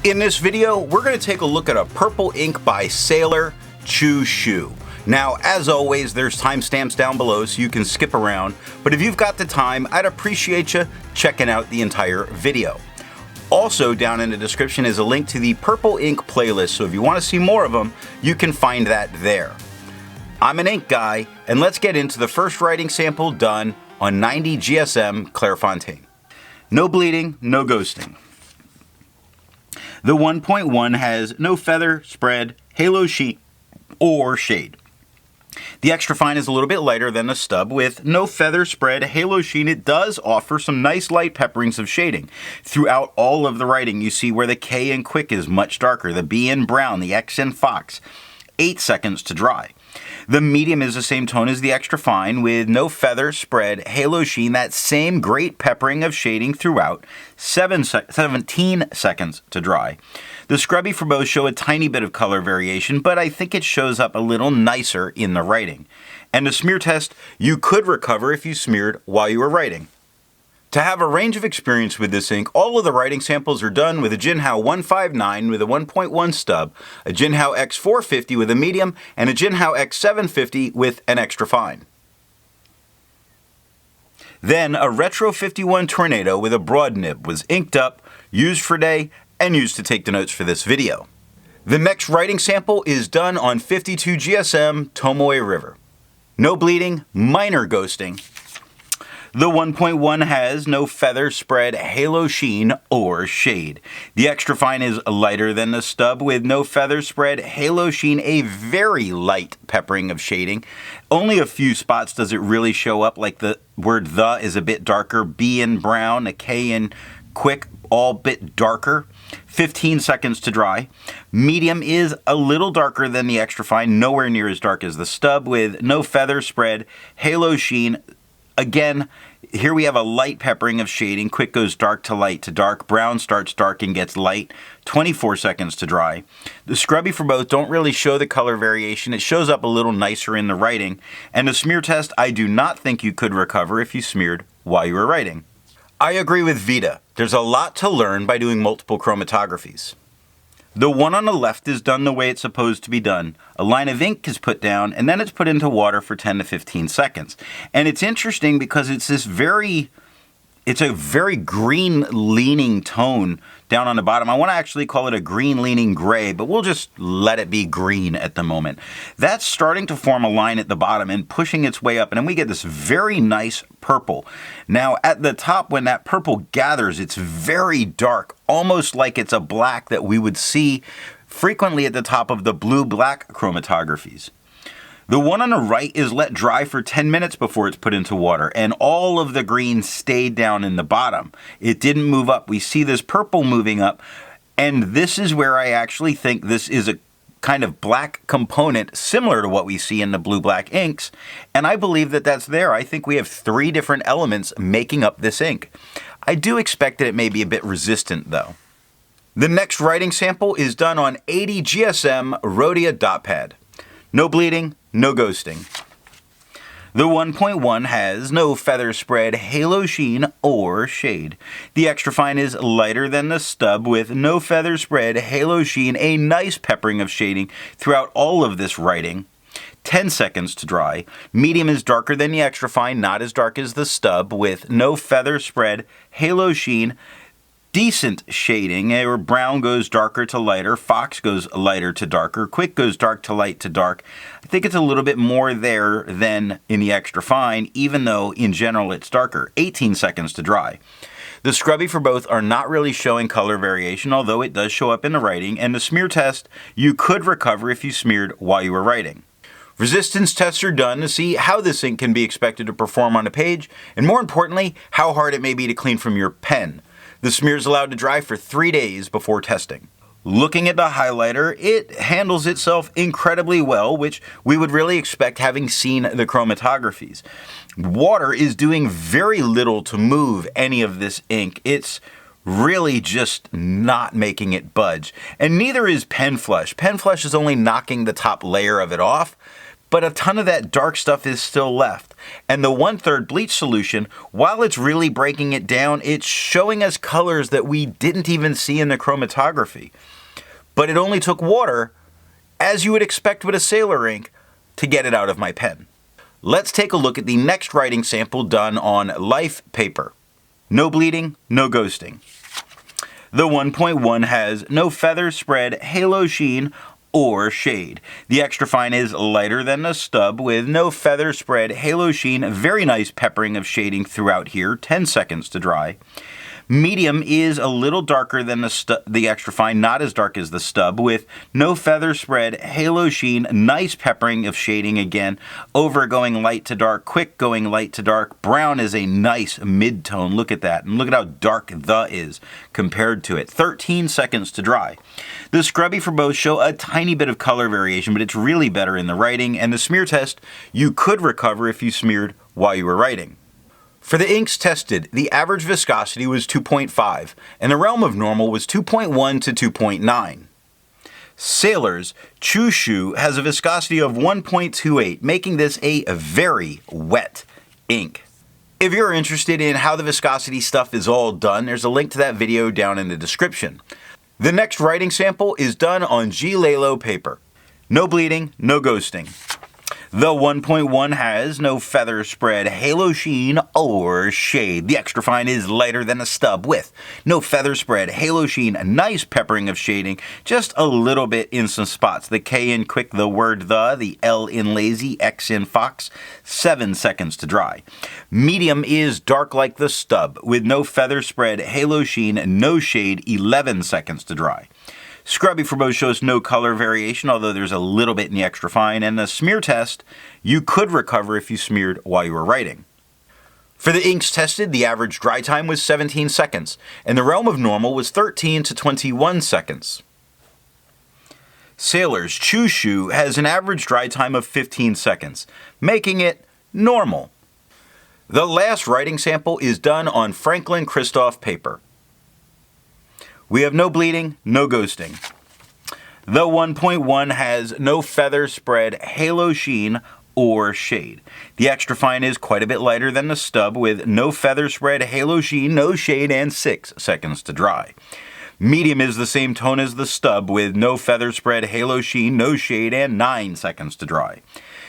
In this video, we're going to take a look at a purple ink by Sailor Chu Shu. Now, as always, there's timestamps down below so you can skip around, but if you've got the time, I'd appreciate you checking out the entire video. Also, down in the description is a link to the purple ink playlist, so if you want to see more of them, you can find that there. I'm an ink guy, and let's get into the first writing sample done on 90 GSM Clairfontaine. No bleeding, no ghosting. The 1.1 has no feather, spread, halo sheet, or shade. The extra fine is a little bit lighter than the stub with no feather, spread, halo sheen. It does offer some nice light pepperings of shading. Throughout all of the writing, you see where the K in quick is much darker, the B in brown, the X in fox. 8 seconds to dry. The medium is the same tone as the extra fine with no feather, spread, halo sheen, that same great peppering of shading throughout, 17 seconds to dry. The scrubby for both show a tiny bit of color variation, but I think it shows up a little nicer in the writing. And the smear test, you could recover if you smeared while you were writing. To have a range of experience with this ink, all of the writing samples are done with a Jinhao 159 with a 1.1 stub, a Jinhao X450 with a medium, and a Jinhao X750 with an extra fine. Then a Retro 51 Tornado with a broad nib was inked up, used for day, and used to take the notes for this video. The next writing sample is done on 52 GSM Tomoe River. No bleeding, minor ghosting. The 1.1 has no feather, spread, halo sheen, or shade. The extra fine is lighter than the stub with no feather, spread, halo sheen, a very light peppering of shading. Only a few spots does it really show up, like the word the is a bit darker, B in brown, a K in quick, all bit darker. 15 seconds to dry. Medium is a little darker than the extra fine, nowhere near as dark as the stub with no feather, spread, halo sheen. Again, here we have a light peppering of shading. Quick goes dark to light to dark. Brown starts dark and gets light. 24 seconds to dry. The scrubby for both don't really show the color variation. It shows up a little nicer in the writing. And the smear test, I do not think you could recover if you smeared while you were writing. I agree with Vita. There's a lot to learn by doing multiple chromatographies. The one on the left is done the way it's supposed to be done. A line of ink is put down and then it's put into water for 10 to 15 seconds. And it's interesting because it's a very green leaning tone down on the bottom. I want to actually call it a green leaning gray, but we'll just let it be green at the moment. That's starting to form a line at the bottom and pushing its way up, and then we get this very nice purple. Now at the top, when that purple gathers, it's very dark, almost like it's a black that we would see frequently at the top of the blue-black chromatographies. The one on the right is let dry for 10 minutes before it's put into water, and all of the green stayed down in the bottom. It didn't move up. We see this purple moving up, and this is where I actually think this is a kind of black component similar to what we see in the blue-black inks, and I believe that that's there. I think we have 3 different elements making up this ink. I do expect that it may be a bit resistant, though. The next writing sample is done on 80 GSM Rhodia dot pad. No bleeding, no ghosting. The 1.1 has no feather, spread, halo sheen, or shade. The extra fine is lighter than the stub with no feather, spread, halo sheen, a nice peppering of shading throughout all of this writing. 10 seconds to dry. Medium is darker than the extra fine, not as dark as the stub with no feather, spread, halo sheen, decent shading, where brown goes darker to lighter, fox goes lighter to darker, quick goes dark to light to dark. I think it's a little bit more there than in the extra fine, even though in general it's darker. 18 seconds to dry. The scrubby for both are not really showing color variation, although it does show up in the writing, and the smear test you could recover if you smeared while you were writing. Resistance tests are done to see how this ink can be expected to perform on a page, and more importantly, how hard it may be to clean from your pen. The smear is allowed to dry for 3 days before testing. Looking at the highlighter, it handles itself incredibly well, which we would really expect having seen the chromatographies. Water is doing very little to move any of this ink. It's really just not making it budge. And neither is pen flush. Pen flush is only knocking the top layer of it off, but a ton of that dark stuff is still left. And the 1/3 bleach solution, while it's really breaking it down, it's showing us colors that we didn't even see in the chromatography. But it only took water, as you would expect with a sailor ink, to get it out of my pen. Let's take a look at the next writing sample done on Life paper. No bleeding, no ghosting. The 1.1 has no feather spread, halo sheen, or shade. The extra fine is lighter than the stub with no feather spread, halo sheen, very nice peppering of shading throughout here, 10 seconds to dry. Medium is a little darker than the extra fine, not as dark as the stub, with no feather spread, halo sheen, nice peppering of shading again, over going light to dark, quick going light to dark. Brown is a nice mid-tone, look at that, and look at how dark the is compared to it. 13 seconds to dry. The scrubby for both show a tiny bit of color variation, but it's really better in the writing, and the smear test you could recover if you smeared while you were writing. For the inks tested, the average viscosity was 2.5, and the realm of normal was 2.1 to 2.9. Sailor's Chu Shu has a viscosity of 1.28, making this a very wet ink. If you're interested in how the viscosity stuff is all done, there's a link to that video down in the description. The next writing sample is done on G-Lalo paper. No bleeding, no ghosting. The 1.1 has no feather spread, halo sheen, or shade. The extra fine is lighter than a stub with no feather spread, halo sheen, nice peppering of shading, just a little bit in some spots. The K in quick, the word the L in lazy, X in fox, 7 seconds to dry. Medium is dark like the stub with no feather spread, halo sheen, no shade, 11 seconds to dry. Scrubby for both shows no color variation, although there's a little bit in the extra fine, and the smear test you could recover if you smeared while you were writing. For the inks tested, the average dry time was 17 seconds, and the realm of normal was 13 to 21 seconds. Sailor's Chu Shu has an average dry time of 15 seconds, making it normal. The last writing sample is done on Franklin Christoph paper. We have no bleeding, no ghosting. The 1.1 has no feather spread, halo sheen, or shade. The extra fine is quite a bit lighter than the stub with no feather spread, halo sheen, no shade, and 6 seconds to dry. Medium is the same tone as the stub with no feather spread, halo sheen, no shade, and 9 seconds to dry.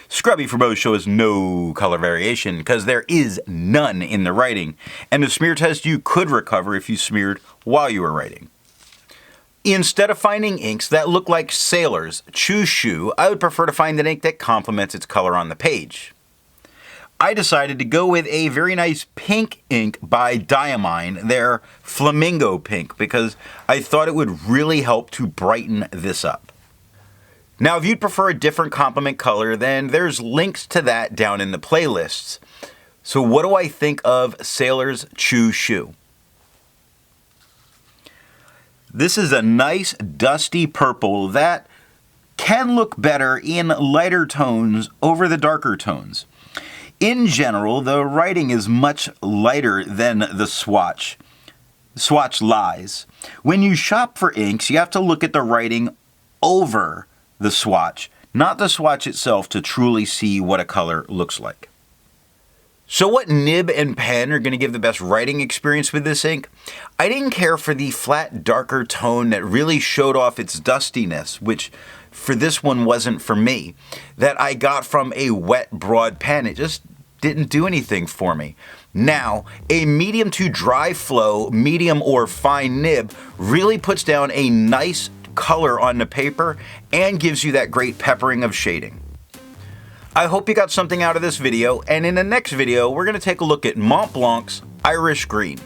Scrubby for both shows no color variation because there is none in the writing, and the smear test you could recover if you smeared while you were writing. Instead of finding inks that look like Sailor's Chu Shu, I would prefer to find an ink that complements its color on the page. I decided to go with a very nice pink ink by Diamine, their Flamingo pink, because I thought it would really help to brighten this up. Now, if you'd prefer a different complement color, then there's links to that down in the playlists. So what do I think of Sailor's Chu Shu? This is a nice dusty purple that can look better in lighter tones over the darker tones. In general, the writing is much lighter than the swatch. Swatch lies. When you shop for inks, you have to look at the writing over the swatch, not the swatch itself, to truly see what a color looks like. So what nib and pen are going to give the best writing experience with this ink? I didn't care for the flat, darker tone that really showed off its dustiness, which for this one wasn't for me, that I got from a wet, broad pen. It just didn't do anything for me. Now, a medium to dry flow, medium or fine nib really puts down a nice color on the paper and gives you that great peppering of shading. I hope you got something out of this video, and in the next video, we're going to take a look at Mont Blanc's Irish Green.